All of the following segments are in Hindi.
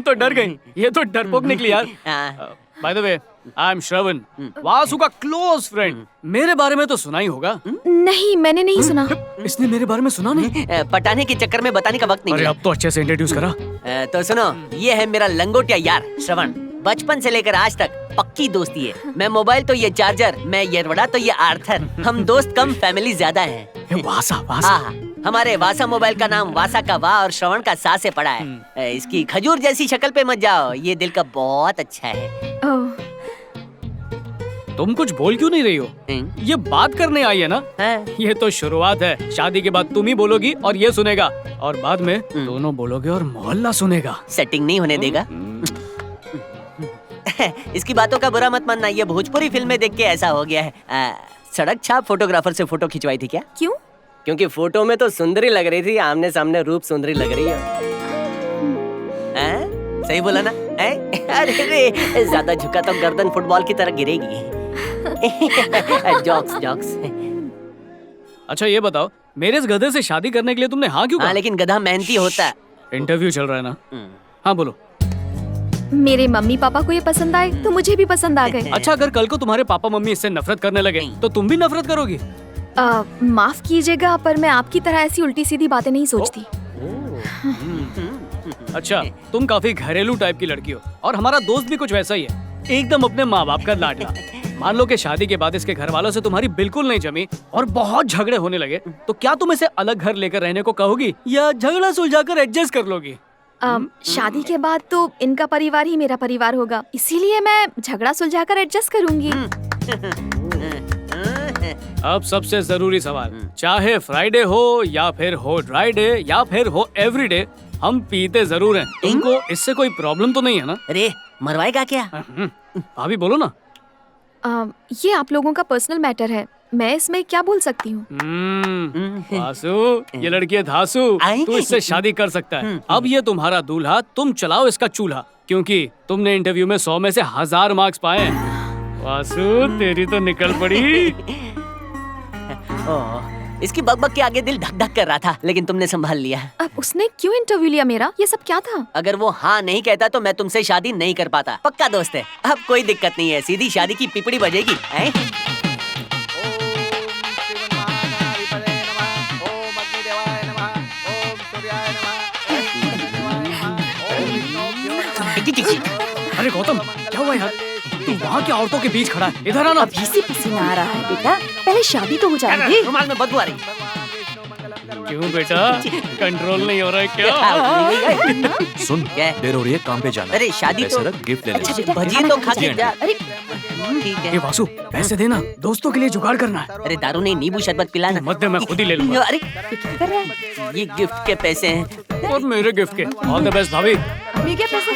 तो डर गई, ये तो डरपोक निकली यार। By the way, I am Shravan, Vasu का क्लोज फ्रेंड। मेरे बारे में तो सुना ही होगा। नहीं, मैंने नहीं सुना। इसने मेरे बारे में सुना नहीं? पटाने के चक्कर में बताने का वक्त नहीं अरे मिला। अब तो अच्छे से इंट्रोड्यूस करा। तो सुनो, ये है मेरा लंगोटिया यार श्रवण। बचपन से लेकर आज तक पक्की दोस्ती है। मैं मोबाइल तो ये चार्जर, मैं ये रबड़ा तो ये आर्थर। हम दोस्त कम, फैमिली ज्यादा है। वासा वासा। हाँ, हमारे वासा मोबाइल का नाम वासा का वाह और श्रवण का सा से पड़ा है। इसकी खजूर जैसी शक्ल पे मत जाओ, ये दिल का बहुत अच्छा है। तुम कुछ बोल क्यों नहीं रही हो? ये बात करने आई है ना? ये तो शुरुआत है। शादी के बाद तुम ही बोलोगी और ये सुनेगा, और बाद में दोनों बोलोगे और मोहल्ला सुनेगा। सेटिंग नहीं होने देगा। इसकी बातों का बुरा मत मानना, ये भोजपुरी फिल्म में देख के ऐसा हो गया है। सड़क छाप फोटोग्राफर से फोटो खिंचवाई थी क्या? क्यों? क्योंकि फोटो में तो सुंदरी लग रही थी, आमने सामने रूप सुंदरी लग रही है। सही बोला ना? अरे ज्यादा झुका तो गर्दन फुटबॉल की तरह गिरेगी। Jokes jokes. अच्छा ये बताओ, मेरे इस गधे से शादी करने के लिए तुमने हाँ क्यों कहा? लेकिन गधा मेहनती होता है। इंटरव्यू चल रहा है ना? हाँ बोलो। मेरे मम्मी पापा को ये पसंद आए तो मुझे भी पसंद आ गए। अच्छा, अगर कल को तुम्हारे पापा मम्मी इससे नफरत करने लगे तो तुम भी नफरत करोगी? माफ कीजिएगा, पर मैं आपकी तरह ऐसी उल्टी सीधी बातें नहीं सोचती। अच्छा, तुम काफी घरेलू टाइप की लड़की हो, और हमारा दोस्त भी कुछ वैसा ही है, एकदम अपने माँ बाप का लाडला। मान लो कि शादी के बाद इसके घर वालों से तुम्हारी बिल्कुल नहीं जमी और बहुत झगड़े होने लगे, तो क्या तुम इसे अलग घर लेकर रहने को कहोगी या झगड़ा सुलझाकर एडजस्ट कर लोगी? शादी के बाद तो इनका परिवार ही मेरा परिवार होगा, इसीलिए मैं झगड़ा सुलझाकर एडजस्ट करूंगी। अब सबसे जरूरी सवाल, चाहे फ्राइडे हो या फिर हो ड्राई डे या फिर हो एवरीडे, हम पीते जरूर हैं। तुमको इससे कोई प्रॉब्लम तो नहीं है ना? अरे मरवाएगा क्या? भाभी बोलो ना। ये आप लोगों का पर्सनल मैटर है, मैं इसमें क्या बोल सकती हूँ? वासु, ये लड़की है धासु, तू इससे शादी कर सकता है। अब ये तुम्हारा दूल्हा, तुम चलाओ इसका चूल्हा, क्योंकि तुमने इंटरव्यू में 100 में से 1000 मार्क्स पाए हैं। वासु, तेरी तो निकल पड़ी। इसकी बकबक के आगे दिल धक धक कर रहा था, लेकिन तुमने संभाल लिया। अब उसने क्यों इंटरव्यू लिया मेरा? ये सब क्या था? अगर वो हाँ नहीं कहता तो मैं तुमसे शादी नहीं कर पाता। पक्का दोस्त है, अब कोई दिक्कत नहीं है, सीधी शादी की पिपड़ी बजेगी। अरे गौतम, क्या हुआ यार? तू वहाँ की औरतों के बीच खड़ा है, इधर आना। अभी से पसीना आ रहा है बेटा, पहले शादी तो हो जाएगी। रुमाल में बदबू आ रही। क्यों बेटा, कंट्रोल नहीं हो रहा है क्या? सुन, देर हो रही है, काम पे जाना। अरे शादी तो गिफ्ट ले ले। भजिए तो खा के जा। अरे ठीक है। ये वासु, पैसे देना, दोस्तों के लिए जुगाड़ करना है। अरे दारू नहीं, नींबू शरबत पिलाना। मत दे, मैं खुद ही ले लूंगा। अरे क्या कर रहा है? ये गिफ्ट के पैसे हैं। और मेरे गिफ्ट के। ऑल द बेस्ट भाभी। अभी क्या पैसे?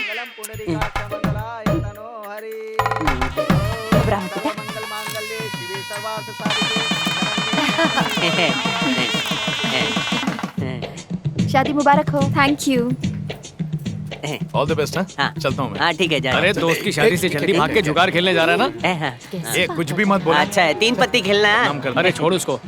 शादी मुबारक हो। Thank you. All the best. हाँ, चलता हूँ मैं। हाँ ठीक है, जा। अरे दोस्त की शादी से जल्दी भाग के जुगाड़ खेलने जा रहा है ना? ये कुछ भी मत बोलो। अच्छा है, 3 पत्ती खेलना है। अरे छोड़ उसको।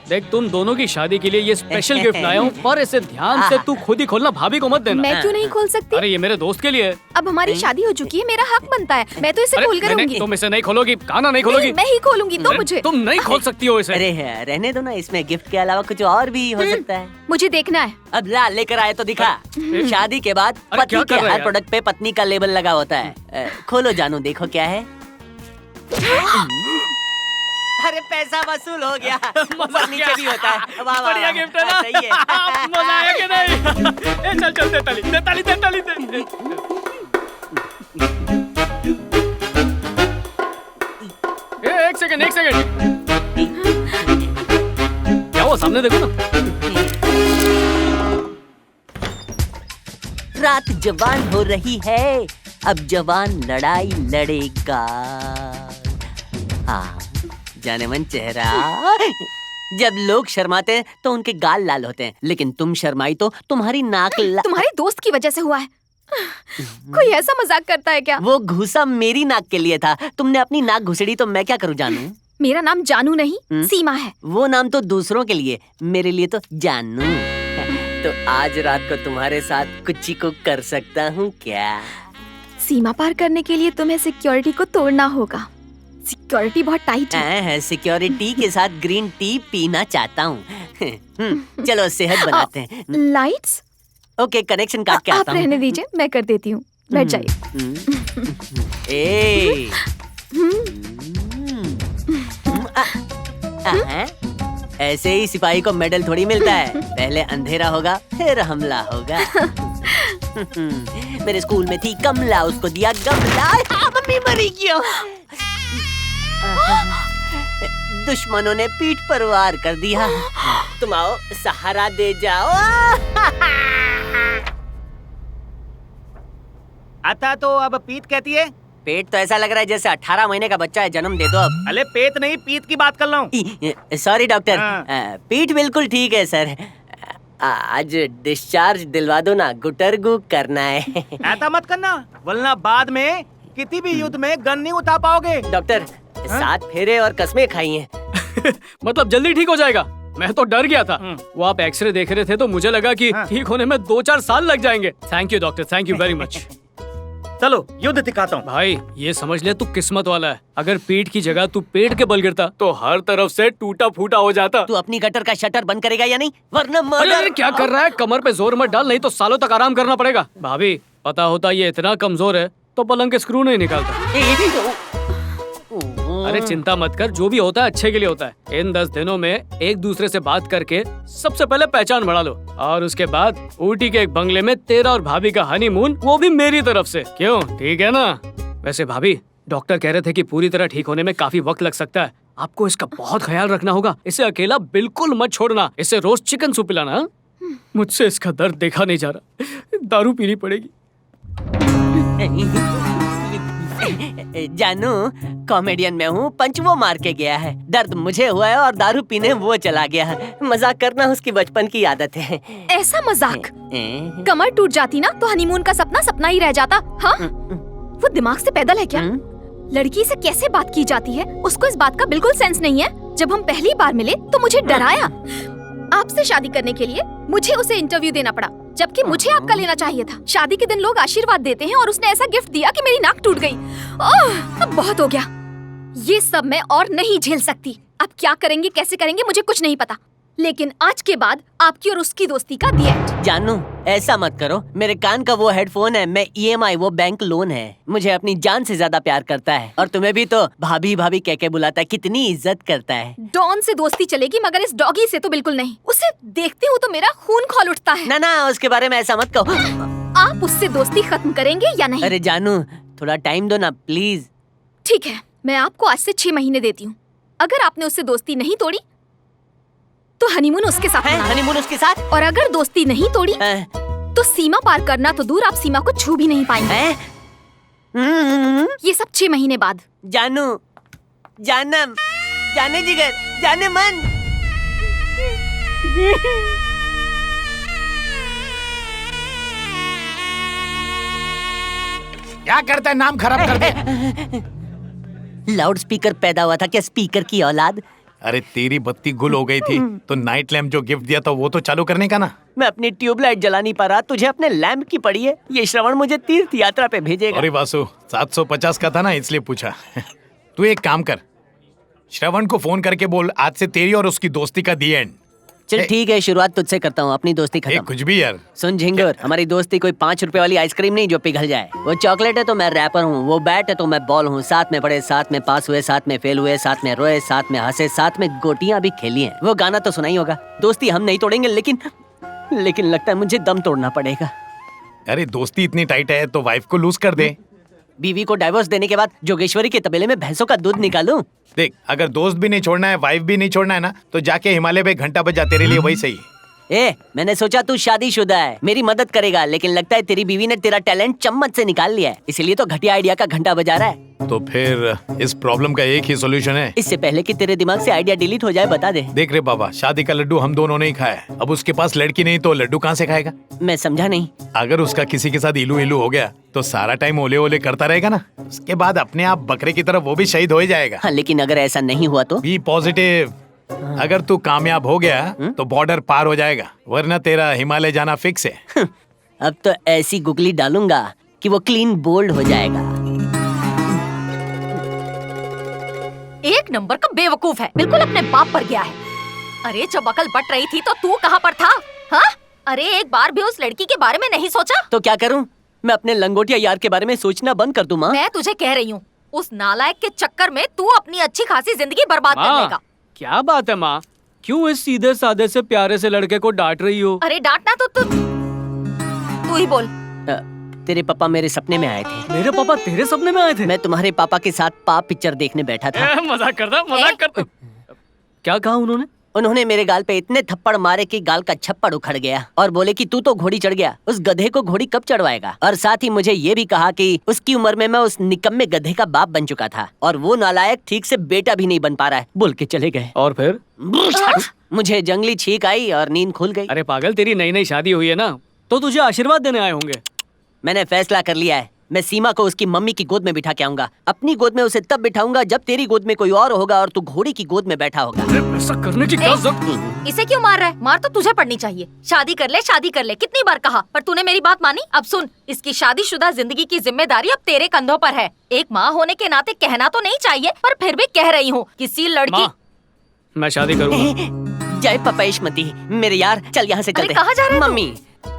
देख, तुम दोनों की शादी के लिए ये स्पेशल गिफ्ट लाया हूँ, पर इसे ध्यान से तू खुद ही खोलना, भाभी को मत देना। मैं क्यों नहीं खोल सकती? अरे ये मेरे दोस्त के लिए है। अब हमारी शादी हो चुकी है, मेरा हक बनता है, मैं तो इसे खोल कर रहूंगी। तुम इसे नहीं खोलोगी, काना नहीं खोलोगी। मैं ही खोलूंगी, तो मुझे। तुम नहीं खोल सकती हो इसे। अरे रहने दो ना, इसमें गिफ्ट के अलावा कुछ और भी हो सकता है। मुझे देखना है। अब ला, लेकर आए तो दिखा। शादी के बाद पति के हर प्रोडक्ट पे पत्नी का लेबल लगा होता है। खोलो जानू, देखो क्या है। अरे पैसा वसूल हो गया। ऊपर नीचे भी होता है। वाह वाह, बढ़िया गिफ्ट है ना? सही है। मजा आया कि नहीं? चल चल, दे ताली, दे ताली, दे ताली, दे। एक सेकंड, एक सेकंड। क्या हुआ, सामने देखो ना। रात जवान हो रही है, अब जवान लड़ाई लड़ेगा। हाँ, जाने मन चेहरा। जब लोग शर्माते हैं तो उनके गाल लाल होते हैं, लेकिन तुम शर्माई तो तुम्हारी नाक तुम्हारे दोस्त की वजह से हुआ है। कोई ऐसा मजाक करता है क्या? वो घूसा मेरी नाक के लिए था, तुमने अपनी नाक घुसड़ी तो मैं क्या करूं जानू? मेरा नाम जानू नहीं, सीमा है। वो नाम तो दूसरों के लिए, मेरे लिए तो जानू। तो आज रात को तुम्हारे साथ कुछ को कर सकता हूँ क्या? सीमा पार करने के लिए तुम्हें सिक्योरिटी को तोड़ना होगा। सिक्योरिटी बहुत टाइट है। सिक्योरिटी के साथ ग्रीन टी पीना चाहता हूँ। चलो सेहत बनाते हैं। लाइट्स ओके, कनेक्शन काट के आप आता हूँ। रहने दीजिए, मैं कर देती हूँ। बैठ जाइए। ए ऐसे ही सिपाही को मेडल थोड़ी मिलता है। पहले अंधेरा होगा फिर हमला होगा। मेरे स्कूल में थी कमला, उसको दिया गमला। मम्मी मरी क्यों? दुश्मनों ने पीठ पर वार कर दिया। तुम आओ सहारा दे जाओ। आता तो अब पीत कहती है। पेट तो ऐसा लग रहा है जैसे 18 महीने का बच्चा है, जन्म दे दो अब। अरे पेट नहीं, पीत की बात कर रहा हूँ। सॉरी डॉक्टर, हाँ। पीठ बिल्कुल ठीक है सर। आज डिस्चार्ज दिलवा दो ना, गुटरगु करना है। ऐसा मत करना, वरना बाद में किसी भी युद्ध में गन नहीं उठा पाओगे। डॉक्टर 7 फेरे और कसमें खाई हैं। मतलब जल्दी ठीक हो जाएगा? मैं तो डर गया था। वो आप एक्सरे देख रहे थे तो मुझे लगा कि ठीक होने में 2-4 साल लग जाएंगे। Thank you doctor, thank you very much. चलो युद्ध दिखाता हूँ। भाई ये समझ ले तू किस्मत वाला है। अगर पीठ की जगह तू पेट के बल गिरता तो हर तरफ से टूटा फूटा हो जाता। तू अपनी गटर का शटर बंद करेगा या नहीं, वरना अरे मर्डर। क्या कर रहा है? कमर पे जोर मत डाल, नहीं तो सालों तक आराम करना पड़ेगा। भाभी पता होता ये इतना कमजोर है तो पलंग के स्क्रू नहीं निकालता। अरे चिंता मत कर, जो भी होता है अच्छे के लिए होता है। इन 10 दिनों में एक दूसरे से बात करके सबसे पहले पहचान बढ़ा लो, और उसके बाद ऊटी के एक बंगले में तेरा और भाभी का हनीमून, वो भी मेरी तरफ से। क्यों, ठीक है ना? वैसे भाभी, डॉक्टर कह रहे थे कि पूरी तरह ठीक होने में काफी वक्त लग सकता है। आपको इसका बहुत ख्याल रखना होगा। इसे अकेला बिल्कुल मत छोड़ना। इसे रोज चिकन सूप पिलाना। हाँ? मुझसे इसका दर्द देखा नहीं जा रहा। दारू पीनी पड़ेगी। जानू, कॉमेडियन में हूँ, पंच वो मार के गया है। दर्द मुझे हुआ है और दारू पीने वो चला गया है। मजाक करना उसकी बचपन की आदत है। ऐसा मजाक? कमर टूट जाती ना तो हनीमून का सपना सपना ही रह जाता। हाँ? वो दिमाग से पैदल है क्या? लड़की से कैसे बात की जाती है, उसको इस बात का बिल्कुल सेंस नहीं है। जब हम पहली बार मिले तो मुझे डराया। आपसे शादी करने के लिए मुझे उसे इंटरव्यू देना पड़ा, जबकि मुझे आपका लेना चाहिए था। शादी के दिन लोग आशीर्वाद देते हैं और उसने ऐसा गिफ्ट दिया कि मेरी नाक टूट गई। ओह, अब बहुत हो गया। ये सब मैं और नहीं झेल सकती। अब क्या करेंगे, कैसे करेंगे, मुझे कुछ नहीं पता। लेकिन आज के बाद आपकी और उसकी दोस्ती का दी एंड। जानू, ऐसा मत करो। मेरे कान का वो हेडफोन है, मैं EMI, वो बैंक लोन है। मुझे अपनी जान से ज्यादा प्यार करता है, और तुम्हें भी तो भाभी भाभी कह के बुलाता है। कितनी इज्जत करता है। डॉन से दोस्ती चलेगी, मगर इस डॉगी से तो बिल्कुल नहीं। उसे देखती हूँ तो मेरा खून खौल उठता है। ना ना, उसके बारे में ऐसा मत कहो। आप उससे दोस्ती खत्म करेंगे या नहीं? अरे जानू, थोड़ा टाइम दो ना प्लीज। ठीक है, मैं आपको आज से 6 महीने देती हूँ। अगर आपने उससे दोस्ती नहीं तोड़ी तो हनीमून उसके साथ मनाना। हनीमून उसके साथ? और अगर दोस्ती नहीं तोड़ी तो सीमा पार करना तो दूर, आप सीमा को छू भी नहीं पाएंगे। ये सब 6 महीने बाद। जानू, जानम, जाने जिगर, जाने मन। क्या करता है, नाम खराब कर दे। लाउड स्पीकर पैदा हुआ था क्या, स्पीकर की औलाद? अरे तेरी बत्ती गुल हो गई थी तो नाइट लैम्प जो गिफ्ट दिया था वो तो चालू करने का ना। मैं अपनी ट्यूबलाइट जला नहीं पा रहा, तुझे अपने लैंप की पड़ी है। ये श्रवण मुझे तीर्थ यात्रा पे भेजेगा। अरे वासु, 750 का था ना, इसलिए पूछा। तू एक काम कर, श्रवण को फोन करके बोल आज से तेरी और उसकी दोस्ती का दी एंड। चल ठीक है, शुरुआत तुझसे करता हूँ, अपनी दोस्ती खत्म। कुछ भी यार। सुन झिंगुर, हमारी दोस्ती कोई 5 रुपए वाली आइसक्रीम नहीं जो पिघल जाए। वो चॉकलेट है तो मैं रैपर हूँ, वो बैट है तो मैं बॉल हूँ। साथ में पढ़े, साथ में पास हुए, साथ में फेल हुए, साथ में रोए, साथ में हंसे, साथ में गोटियां भी खेली हैं। वो गाना तो सुना ही होगा। दोस्ती हम नहीं तोड़ेंगे, लेकिन लगता है मुझे दम तोड़ना पड़ेगा। अरे दोस्ती इतनी टाइट है तो वाइफ को लूज कर दे। बीवी को डाइवोर्स देने के बाद जोगेश्वरी के तबेले में भैंसों का दूध निकालूं? देख, अगर दोस्त भी नहीं छोड़ना है, वाइफ भी नहीं छोड़ना है ना, तो जाके हिमालय पे घंटा बजा, तेरे लिए वही सही है। मैंने सोचा तू शादीशुदा है, मेरी मदद करेगा, लेकिन लगता है तेरी बीवी ने तेरा टैलेंट चम्मच से निकाल लिया है, इसीलिए तो घटिया आइडिया का घंटा बजा रहा है। तो फिर इस प्रॉब्लम का एक ही सॉल्यूशन है। इससे पहले कि तेरे दिमाग से आइडिया डिलीट हो जाए, बता दे। देख रे बाबा, शादी का लड्डू हम दोनों ने ही खाया है। अब उसके पास लड़की नहीं तो लड्डू कहाँ से खाएगा? मैं समझा नहीं। अगर उसका किसी के साथ इलू इलू हो गया तो सारा टाइम ओले ओले करता रहेगा ना, उसके बाद अपने आप बकरे की तरफ वो भी शहीद हो ही जाएगा। हाँ, लेकिन अगर ऐसा नहीं हुआ तो? Be positive. अगर तू कामयाब हो गया तो बॉर्डर पार हो जाएगा, वरना तेरा हिमालय जाना फिक्स है। अब तो ऐसी गुगली डालूंगा कि वो क्लीन बोल्ड हो जाएगा। एक नंबर का बेवकूफ है, बिल्कुल अपने बाप पर गया है। अरे जब अकल बट रही थी तो तू कहाँ पर था? हाँ? अरे एक बार भी उस लड़की के बारे में नहीं सोचा? तो क्या करूं? मैं अपने लंगोटिया यार के बारे में सोचना बंद कर दूं माँ? मैं तुझे कह रही हूँ, उस नालायक के चक्कर में तू अपनी अच्छी खासी जिंदगी बर्बाद कर लेगा। माँ, क्या बात है माँ? क्यों इस सीधे साधे से प्यारे से लड़के को डांट रही हो? अरे डांटना तो तू ही बोल। तेरे पापा मेरे सपने में आए थे। मेरे पापा तेरे सपने में आए थे? मैं तुम्हारे पापा के साथ पाप पिक्चर देखने बैठा था। मजाक करता। क्या कहा उन्होंने? उन्होंने मेरे गाल पे इतने थप्पड़ मारे कि गाल का छप्पड़ उखड़ गया और बोले कि तू तो घोड़ी चढ़ गया, उस गधे को घोड़ी कब चढ़वाएगा। और साथ ही मुझे ये भी कहा कि उसकी उम्र में मैं उस निकम्मे गधे का बाप बन चुका था और वो नालायक ठीक से बेटा भी नहीं बन पा रहा है, बोल के चले गए। और फिर? मुझे जंगली छींक आई और नींद खुल गई। अरे पागल, तेरी नई नई शादी हुई है ना, तो तुझे आशीर्वाद देने आए होंगे। मैंने फैसला कर लिया है, मैं सीमा को उसकी मम्मी की गोद में बिठा के आऊंगा। अपनी गोद में उसे तब बिठाऊंगा जब तेरी गोद में कोई और होगा और तू घोड़ी की गोद में बैठा होगा। ऐसा करने की क्या जरूरत? इसे क्यों मार रहा है? मार तो तुझे पड़नी चाहिए। शादी कर ले, कितनी बार कहा, पर तूने मेरी बात मानी। अब सुन, इसकी शादीशुदा जिंदगी की जिम्मेदारी अब तेरे कंधों पर है। एक माँ होने के नाते कहना तो नहीं चाहिए, पर फिर भी कह रही हूँ, किसी लड़की। माँ, मैं शादी करूंगा। जय पपेशमती मेरे यार, चल यहाँ से चलते। कहाँ जा रहे हो? मम्मी,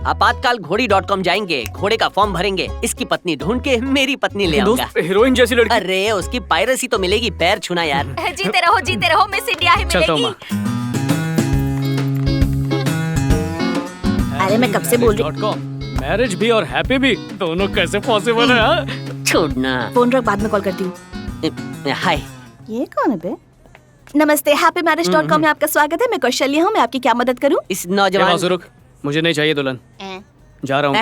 आपातकाल घोड़ी.com जाएंगे, घोड़े का फॉर्म भरेंगे, इसकी पत्नी ढूंढ के मेरी पत्नी ले आऊंगा। दोस्त, हीरोइन जैसी लड़की। अरे उसकी पायरेसी तो मिलेगी, पैर छूना यार। जीते रहो, मिस इंडिया ही चलता हूँ मिलेगी। माँ। अरे मैं कब से बोल .com, मैरिज भी और हैप्पी भी, दोनों कैसे पॉसिबल है? हाँ? छोड़ना। फोन रख, बाद में कॉल करती हूँ। हाय, ये कौन है बे? नमस्ते, हैप्पी मैरिज.com में आपका स्वागत है। मैं कौशल्या हूँ, मैं आपकी क्या मदद करूँ? इस ए, नौजवान। वासु रुक, मुझे नहीं चाहिए दुल्हन, जा रहा हूँ।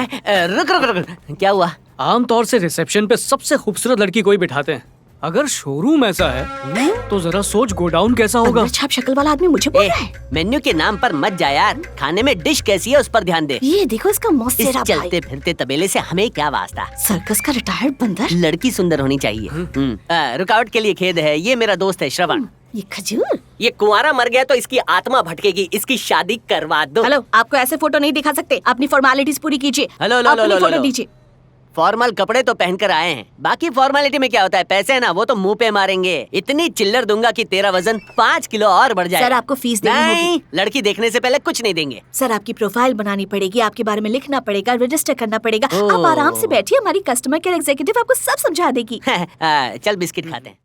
रुक रुक रुक रुक, क्या हुआ? आमतौर से रिसेप्शन पे सबसे खूबसूरत लड़की कोई बिठाते हैं, अगर शोरूम ऐसा है तो जरा सोच गोडाउन कैसा होगा। छाप शक्ल वाला आदमी मुझे बोल रहा है। मेन्यू के नाम पर मत जा यार, खाने में डिश कैसी है उस पर ध्यान दे। ये देखो इसका इस मौसेरा चलते फिरते तबेले से हमें क्या वास्ता? सर्कस का रिटायर्ड बंदर। लड़की सुंदर होनी चाहिए। रुकावट के लिए खेद है, ये मेरा दोस्त है श्रवण। ये खजूर। ये कुंवारा मर गया तो इसकी आत्मा भटकेगी, इसकी शादी करवा दो। हेलो, आपको ऐसे फोटो नहीं दिखा सकते, अपनी फॉर्मेलिटीज पूरी कीजिए। हेलो, लो, अपनी लो, लो, फोटो लो। दीजिए। फॉर्मल कपड़े तो पहनकर आए हैं, बाकी फॉर्मेलिटी में क्या होता है? पैसे है ना, वो तो मुंह पे मारेंगे। इतनी चिल्लर दूंगा कि तेरा वजन 5 किलो और बढ़ जाए। सर, आपको फीस देनी होगी। नहीं, लड़की देखने से पहले कुछ नहीं देंगे। सर, आपकी प्रोफाइल बनानी पड़ेगी, आपके बारे में लिखना पड़ेगा, रजिस्टर करना पड़ेगा। ओह। आप आराम से बैठिए, हमारी कस्टमर केयर एग्जीक्यूटिव आपको सब समझा देगी। चल बिस्किट खाते हैं।